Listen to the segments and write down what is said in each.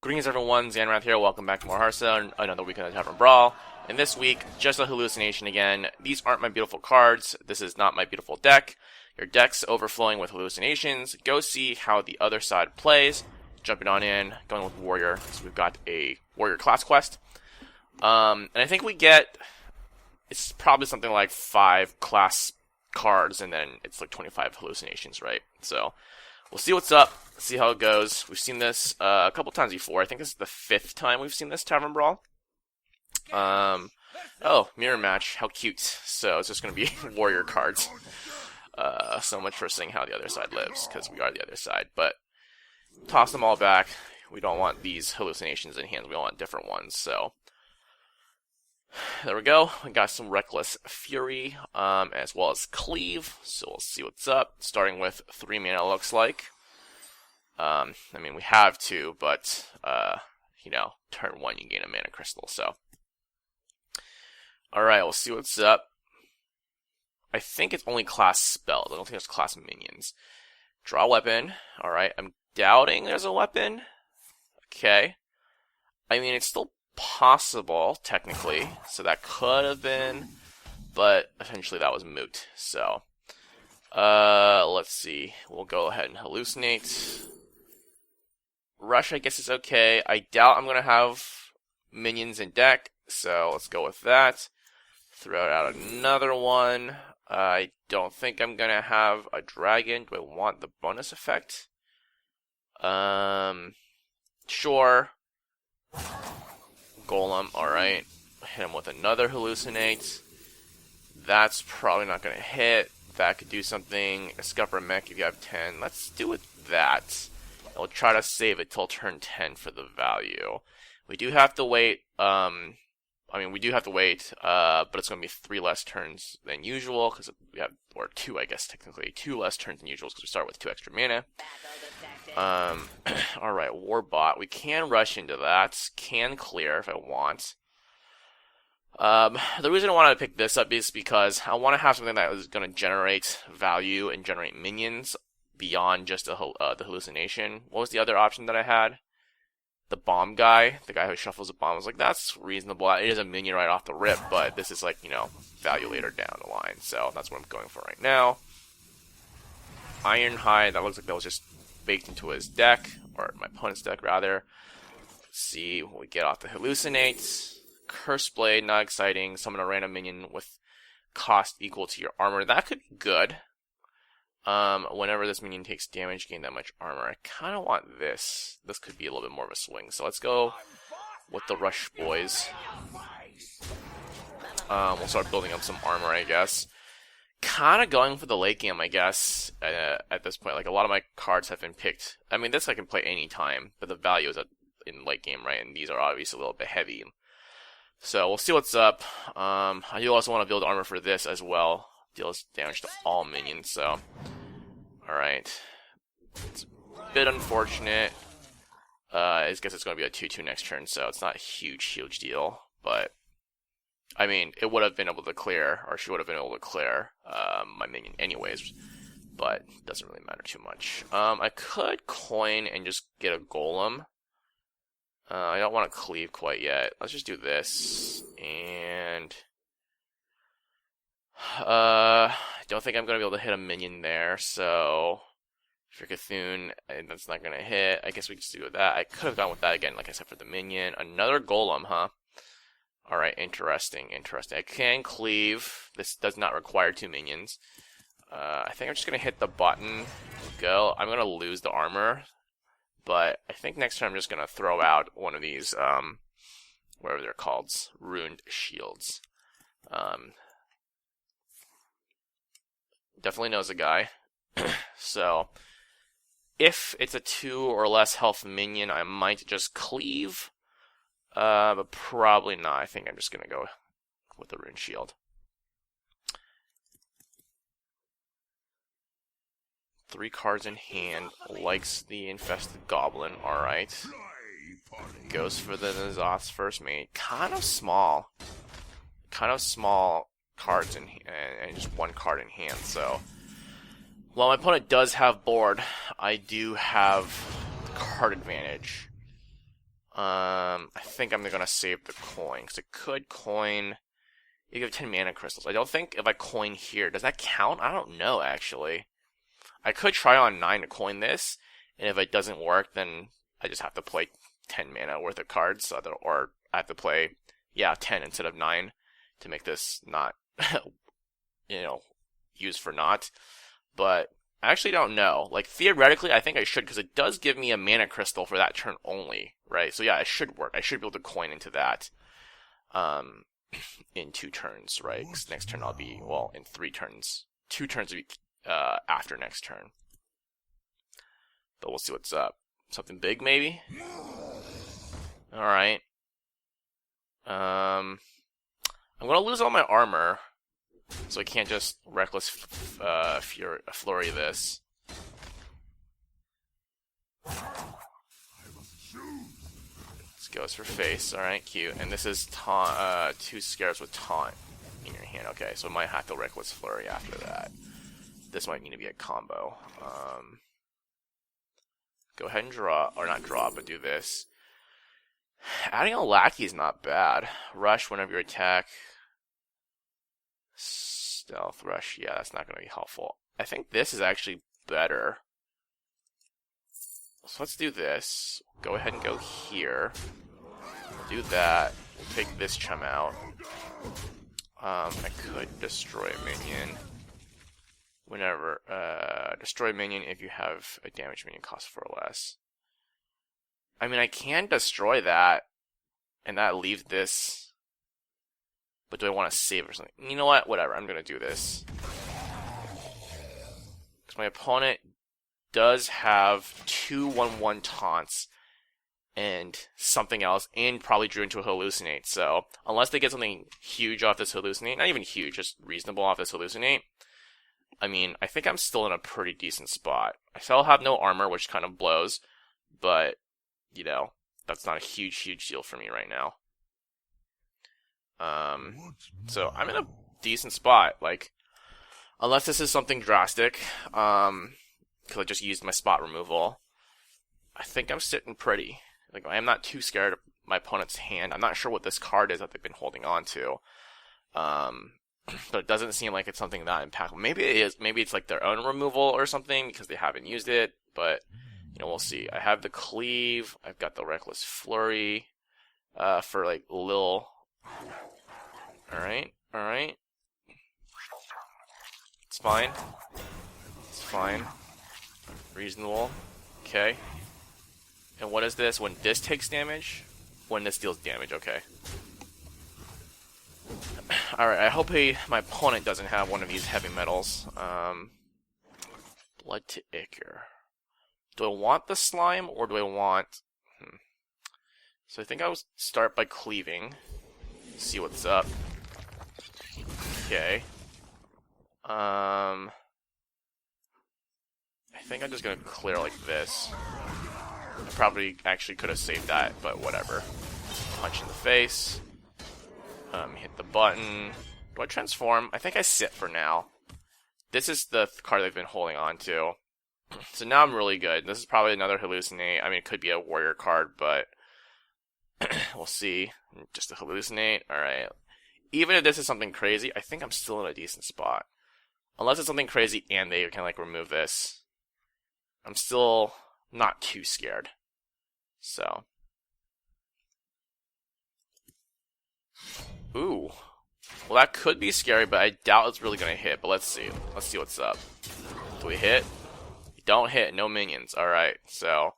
Greetings everyone, Zannrath here, welcome back to more Hearthstone, another week on the Tavern Brawl. And this week, just a hallucination again. These aren't my beautiful cards, this is not my beautiful deck. Your deck's overflowing with hallucinations. Go see how the other side plays. Jumping on in, going with Warrior, so we've got a Warrior class quest. And I think we get, it's probably something like 5 class cards, and then it's like 25 hallucinations, right? So, we'll see what's up, see how it goes. We've seen this a couple times before. I think this is the 5th time we've seen this Tavern Brawl. Oh, mirror match, how cute. So it's just going to be warrior cards. So much for seeing how the other side lives, because we are the other side. But toss them all back. We don't want these hallucinations in hands. We want different ones. So there we go. We got some Reckless Fury, as well as Cleave. So we'll see what's up. Starting with 3 mana, it looks like. I mean, we have 2, but, you know, turn 1 you gain a mana crystal, so. Alright, we'll see what's up. I think it's only class spells. I don't think it's class minions. Draw a weapon. Alright, I'm doubting there's a weapon. Okay. I mean, it's still possible, technically. So that could have been, but essentially that was moot. So, let's see. We'll go ahead and hallucinate. Rush, I guess, is okay. I doubt I'm going to have minions in deck, so let's go with that. Throw out another one. I don't think I'm going to have a dragon. Do I want the bonus effect? Sure. Golem, alright. Hit him with another hallucinate. That's probably not going to hit. That could do something. A Scupper Mech if you have 10. Let's do it that. We'll try to save it till turn 10 for the value. We do have to wait, we do have to wait, but it's going to be 3 less turns than usual, because we have, or 2, I guess, technically, 2 less turns than usual, because we start with 2 extra mana. Alright, Warbot. We can rush into that, can clear if I want. The reason I wanted to pick this up is because I want to have something that is going to generate value and generate minions beyond just the hallucination. What was the other option that I had? The bomb guy, the guy who shuffles a bomb. I was like, that's reasonable. It is a minion right off the rip, but this is like, you know, value later down the line. So that's what I'm going for right now. Ironhide, that looks like that was just baked into his deck, or my opponent's deck rather. Let's see what we get off the hallucinate. Curse Blade, not exciting. Summon a random minion with cost equal to your armor. That could be good. Whenever this minion takes damage, gain that much armor. I kind of want this. This could be a little bit more of a swing. So let's go with the Rush Boys. We'll start building up some armor, I guess. Kind of going for the late game, I guess, at this point. Like, a lot of my cards have been picked. I mean, this I can play any time, but the value is in late game, right? And these are obviously a little bit heavy. So we'll see what's up. I do also want to build armor for this as well. Deals damage to all minions, so. Alright. It's a bit unfortunate. I guess it's going to be a 2-2 next turn, so it's not a huge deal. But, I mean, it would have been able to clear, or she would have been able to clear my minion anyways. But, it doesn't really matter too much. I could coin and just get a golem. I don't want to cleave quite yet. Let's just do this. And I don't think I'm going to be able to hit a minion there, so for Cthulhu, that's not going to hit. I guess we can just do that. I could have gone with that again, like I said, for the minion. Another golem, huh? Alright, interesting. I can cleave. This does not require 2 minions. I think I'm just going to hit the button. Go. I'm going to lose the armor, but I think next time I'm just going to throw out one of these, whatever they're called, Ruined Shields. Definitely knows a guy. So, if it's a 2 or less health minion, I might just cleave. But probably not. I think I'm just going to go with the Rune Shield. 3 cards in hand. Likes the Infested Goblin. Alright. Goes for the N'Zoth's first mate. Kind of small cards in and just 1 card in hand, so while my opponent does have board, I do have the card advantage. I think I'm gonna save the coin, because it could coin. You give 10 mana crystals. I don't think if I coin here, does that count? I don't know, actually. I could try on 9 to coin this, and if it doesn't work, then I just have to play 10 mana worth of cards, or I have to play, 10 instead of 9 to make this not, used for naught. But I actually don't know. Like, theoretically, I think I should, because it does give me a mana crystal for that turn only, right? So yeah, it should work. I should be able to coin into that in 2 turns, right? Because next turn I'll be, in 3 turns. 2 turns will be after next turn. But we'll see what's up. Something big, maybe? Alright. I'm gonna lose all my armor, so I can't just reckless flurry this. This goes for face. Alright, cute. And this is 2 scares with taunt in your hand. Okay, so I might have to reckless flurry after that. This might need to be a combo. Go ahead and draw, or not draw, but do this. Adding a lackey is not bad. Rush whenever you attack. Stealth rush, yeah, that's not going to be helpful. I think this is actually better. So let's do this. Go ahead and go here. We'll do that. We'll take this chum out. I could destroy a minion. Whenever, destroy a minion if you have a damage minion cost 4 or less. I mean, I can destroy that, and that leaves this. But do I want to save or something? You know what? Whatever, I'm going to do this. Because my opponent does have 2 1/1 taunts, and something else, and probably drew into a Hallucinate. So, unless they get something huge off this Hallucinate, not even huge, just reasonable off this Hallucinate, I mean, I think I'm still in a pretty decent spot. I still have no armor, which kind of blows, but, that's not a huge deal for me right now. So I'm in a decent spot, like, unless this is something drastic, because I just used my spot removal, I think I'm sitting pretty. Like, I am not too scared of my opponent's hand. I'm not sure what this card is that they've been holding on to. But it doesn't seem like it's something that impactful. Maybe it is. Maybe it's like their own removal or something because they haven't used it. But, we'll see. I have the cleave. I've got the reckless flurry for like Lil. Alright. It's fine. Reasonable. Okay. And what is this? When this takes damage? When this deals damage, okay. Alright, I hope my opponent doesn't have one of these heavy metals. Blood to Ichor. Do I want the slime, or do I want... So I think I would start by cleaving. See what's up. Okay. I think I'm just gonna clear like this. I probably actually could have saved that, but whatever. Punch in the face. Hit the button. Do I transform? I think I sit for now. This is the card they've been holding on to. So now I'm really good. This is probably another Hallucinate. I mean, it could be a warrior card, but we'll see. Just a Hallucinate. Alright. Even if this is something crazy, I think I'm still in a decent spot. Unless it's something crazy and they can, like, remove this. I'm still not too scared. So. Ooh. Well, that could be scary, but I doubt it's really going to hit. But let's see. Let's see what's up. Do we hit? Don't hit. No minions. Alright, so.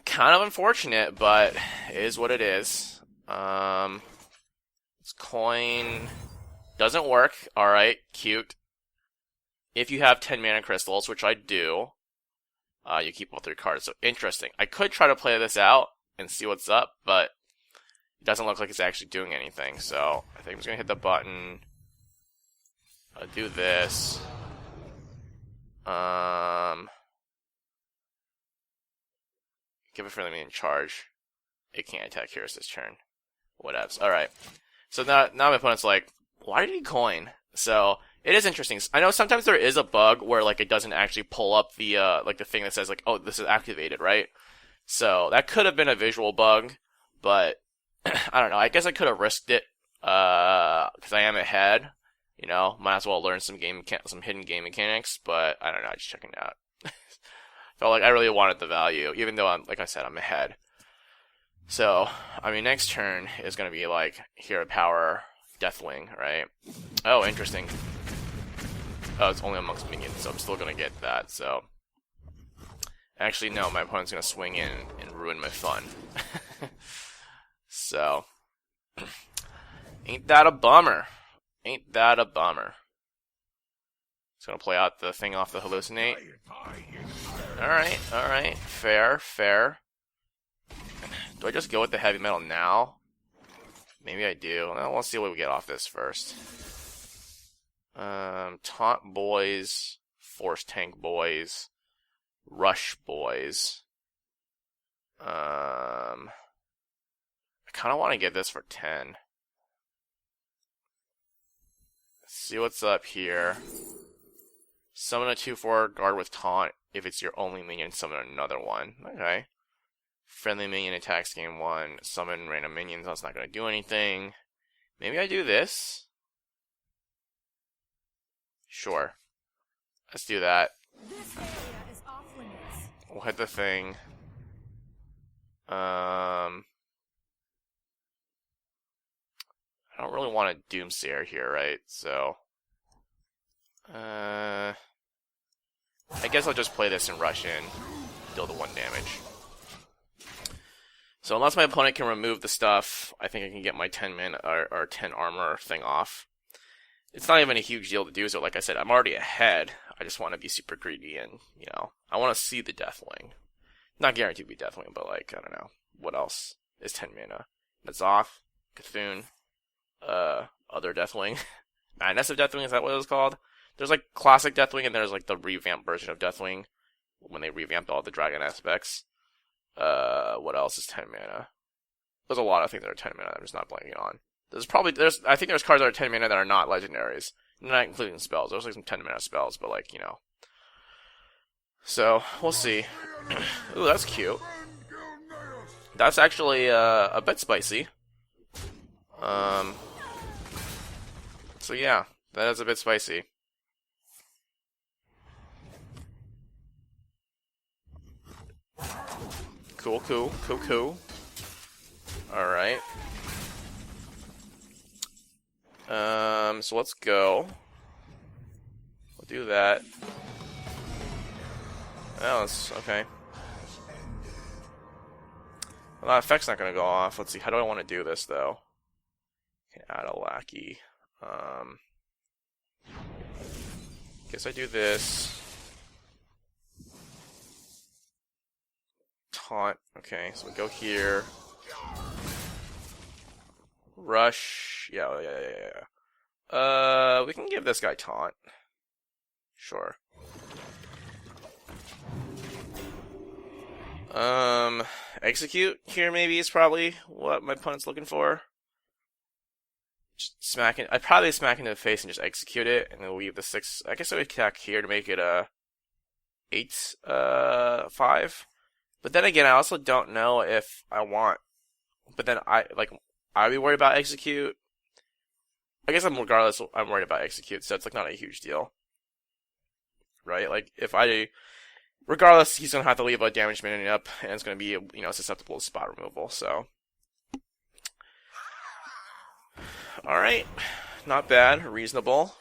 Kind of unfortunate, but it is what it is. This coin doesn't work. Alright, cute. If you have 10 mana crystals, which I do, you keep all 3 cards. So, interesting. I could try to play this out and see what's up, but it doesn't look like it's actually doing anything. So, I think I'm just going to hit the button. I'll do this. Give a friendly minion charge. It can't attack Heroes this turn. Whatevs. Alright. So now my opponent's like, why did he coin? So, it is interesting. I know sometimes there is a bug where, like, it doesn't actually pull up the, like, the thing that says, like, oh, this is activated, right? So that could have been a visual bug, but I don't know. I guess I could have risked it because I am ahead. You know, might as well learn some hidden game mechanics. But I don't know. Just checking it out. Felt like I really wanted the value, even though like I said, I'm ahead. So I mean, next turn is gonna be like Hero Power Deathwing, right? Oh, interesting. Oh, it's only amongst minions, so I'm still gonna get that. So. Actually, no, my opponent's gonna swing in and ruin my fun. So, ain't that a bummer? Ain't that a bummer? Just gonna play out the thing off the Hallucinate. Alright, fair. Do I just go with the heavy metal now? Maybe I do. Well, let's see what we get off this first. Taunt boys, Force Tank boys. Rush boys. I kind of want to get this for 10. Let's see what's up here. Summon a 2/4 guard with taunt. If it's your only minion, summon another one. Okay. Friendly minion attacks game 1. Summon random minions. That's not going to do anything. Maybe I do this. Sure. Let's do that. We'll hit the thing. I don't really want a Doomsayer here, right? So, I guess I'll just play this and rush in, deal the 1 damage. So unless my opponent can remove the stuff, I think I can get my 10 mana or 10 armor thing off. It's not even a huge deal to do so. Like I said, I'm already ahead. I just want to be super greedy and, you know, I want to see the Deathwing. Not guaranteed to be Deathwing, but like, I don't know. What else is 10 mana? Nazoth, Cthulhu, other Deathwing. Madness of Deathwing, is that what it was called? There's like classic Deathwing and there's like the revamped version of Deathwing when they revamped all the dragon aspects. What else is 10 mana? There's a lot of things that are 10 mana that I'm just not blanking on. I think there's cards that are 10 mana that are not legendaries. Not including spells. There's like some 10 mana spells, but like, you know. So, we'll see. Ooh, that's cute. That's actually a bit spicy. So yeah, that is a bit spicy. Cool. Alright. So let's go. We'll do that. Oh, that's okay. Well, that effect's not gonna go off. Let's see, how do I want to do this, though? Can add a lackey. Guess I do this. Taunt. Okay, so we go here. Rush. Yeah. We can give this guy taunt. Sure. Execute here maybe is probably what my opponent's looking for. Just smack it. I'd probably smack into the face and just execute it, and then weave the 6. I guess I would attack here to make it a 8/5. But then again, I also don't know if I want. But then I'd be worried about execute. I guess I'm worried about execute, so it's like not a huge deal, right? Like regardless, he's gonna have to leave a damage minion up, and it's gonna be susceptible to spot removal. So, all right, not bad, reasonable.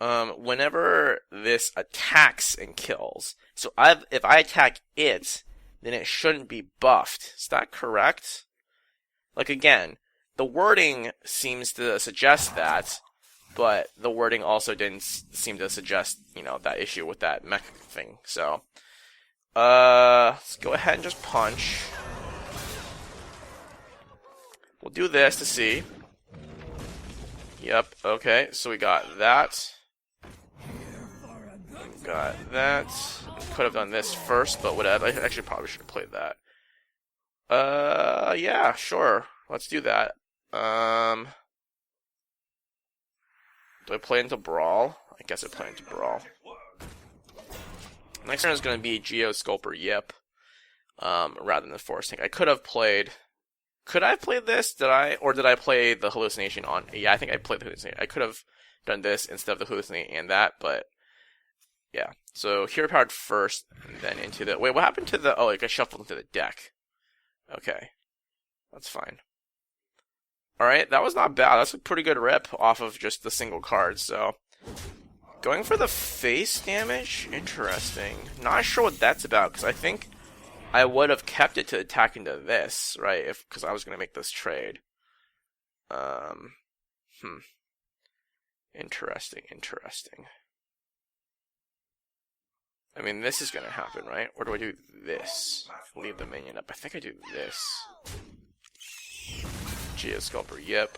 Whenever this attacks and kills, so if I attack it, then it shouldn't be buffed. Is that correct? Like again, the wording seems to suggest that, but the wording also didn't seem to suggest, that issue with that mech thing. So, let's go ahead and just punch. We'll do this to see. Yep, okay, so we got that. Got that. Could have done this first, but whatever. I actually probably should have played that. Yeah, sure. Let's do that. Do I play into Brawl? I guess I play into Brawl. Next turn is going to be Geosculper Yip, rather than Force Tank. I could have played... Could I have played this? Did I? Or did I play the Hallucination on... Yeah, I think I played the Hallucination. I could have done this instead of the Hallucination and that, but... Yeah. So, Hero Powered first, and then into the... Wait, what happened to the... Oh, it got shuffled into the deck. Okay. That's fine. Alright, that was not bad. That's a pretty good rip off of just the single card, so... Going for the face damage? Interesting. Not sure what that's about, because I think I would have kept it to attack into this, right? Because I was going to make this trade. Interesting. I mean, this is going to happen, right? Or do I do this? Leave the minion up. I think I do this. Geosculper, yep.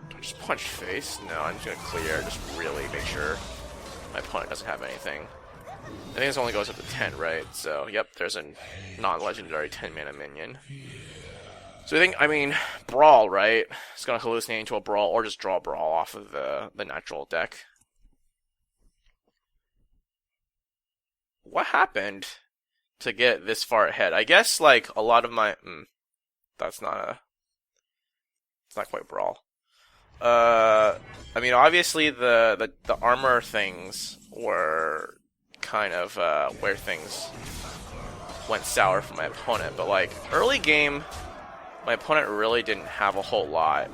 Do I just punch face? No, I'm just going to clear, just really make sure my opponent doesn't have anything. I think this only goes up to 10, right? So, yep, there's a non-legendary 10-mana minion. So I mean, Brawl, right? It's going to hallucinate into a Brawl, or just draw Brawl off of the natural deck. What happened to get this far ahead? I guess, like, a lot of my... that's not it's not quite Brawl. I mean, obviously the armor things were kind of where things went sour for my opponent, but like early game, my opponent really didn't have a whole lot.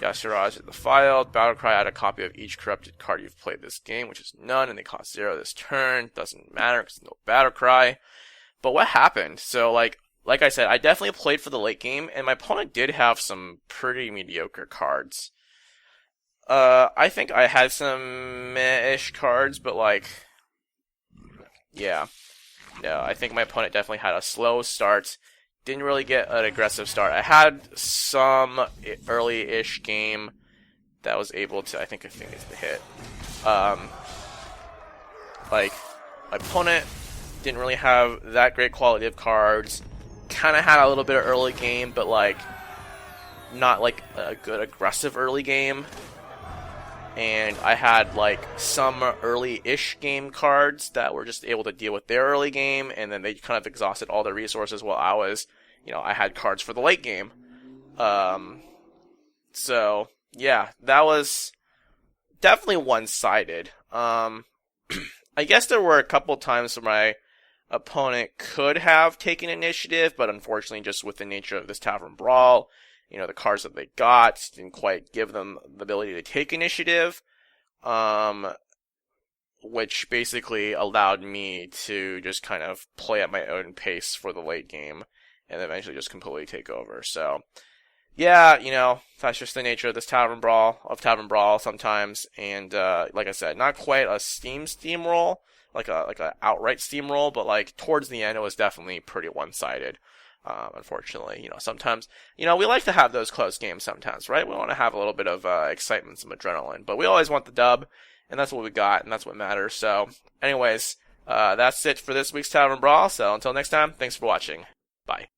Yasiraj is defiled. Battlecry, add a copy of each corrupted card you've played this game, which is none, and they cost 0 this turn. Doesn't matter because no Battlecry. But what happened? So like I said, I definitely played for the late game, and my opponent did have some pretty mediocre cards. I think I had some meh-ish cards, but like, yeah. No, I think my opponent definitely had a slow start. Didn't really get an aggressive start. I had some early-ish game that was able to, I think it's the hit. Like, my opponent didn't really have that great quality of cards. Kind of had a little bit of early game, but like not like a good aggressive early game. And I had like some early-ish game cards that were just able to deal with their early game, and then they kind of exhausted all their resources while I was, I had cards for the late game. So yeah, that was definitely one-sided. I guess there were a couple times where my opponent could have taken initiative, but unfortunately, just with the nature of this Tavern Brawl, the cards that they got didn't quite give them the ability to take initiative, which basically allowed me to just kind of play at my own pace for the late game, and eventually just completely take over. So, yeah, that's just the nature of this Tavern Brawl sometimes, and like I said, not quite a steamroll, like a outright steamroll, but like towards the end, it was definitely pretty one-sided. Unfortunately, sometimes, we like to have those close games sometimes, right? We want to have a little bit of excitement, some adrenaline, but we always want the dub, and that's what we got, and that's what matters. So, anyways, that's it for this week's Tavern Brawl. So until next time, thanks for watching. Bye.